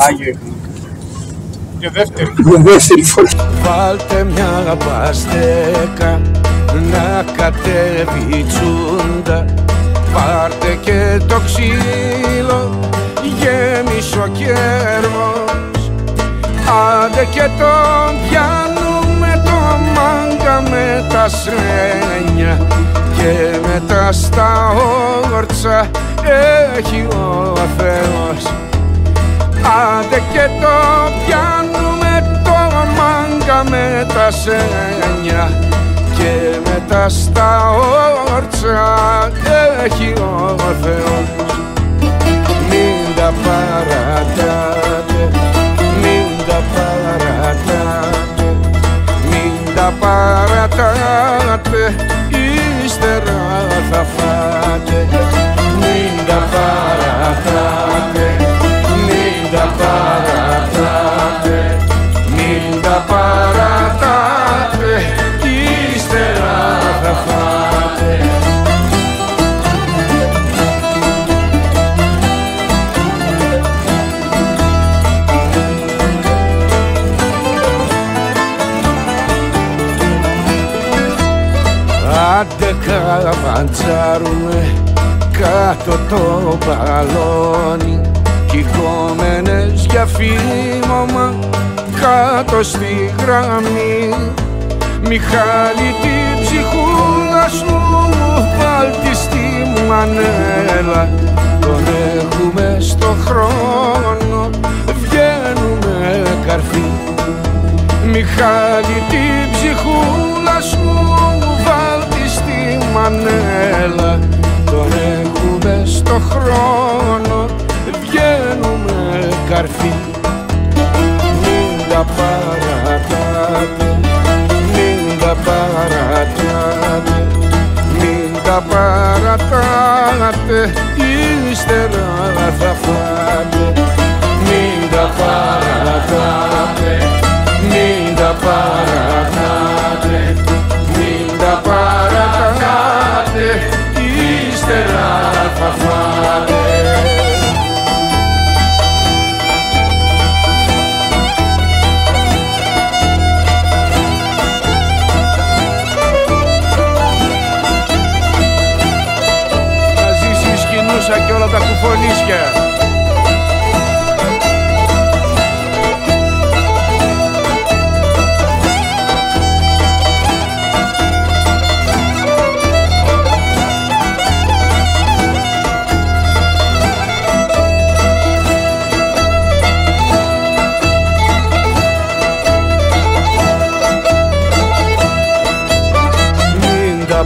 Άγιο ύπνο. Για δεύτερη. Για δεύτερη φορά. Βάλτε μια παστέκα να κατέβει η τσούντα. Πάρτε και το ξύλο, γέμισε ο κέρβος. Άντε και τον πιάνουμε το μάγκα με τα σρένια. Και μετά στα όρτσα έχει ο Θεός. Άντε και το πιάνουμε το μάγκα με τα σένια. Και μετά στα όρτσα έχει ο Θεός. Μην τα παρατάτε, μην τα παρατάτε, μην τα παρατάτε, ύστερα θα φάτε. Μην τα παρατάτε, μην τα παρατάτε, μην τα παρατάτε, ύστερα θα φάτε. Άντε καβαντζάρουμε κάτω το μπαλόνι κι οι κόμενες για φήμωμα κάτω στη γραμμή. Μιχάλη την ψυχούλα σου βάλτη στη μανέλα. Τον έχουμε στο χρόνο, βγαίνουμε καρφί. Μιχάλη την ψυχούλα σου βάλτη στη μανέλα. Τον έχουμε στο χρόνο, βγαίνουμε καρφί. Μην τα παρατάτε, μην τα παρατάτε, μην τα παρατάτε, ύστερα θα φάτε. Μην τα παρατάτε, μην τα παρατάτε, μην τα παρατάτε, ύστερα θα φάτε. Θα ζήσει η σκηνούσα και όλα τα κουφονίσια. Μην τα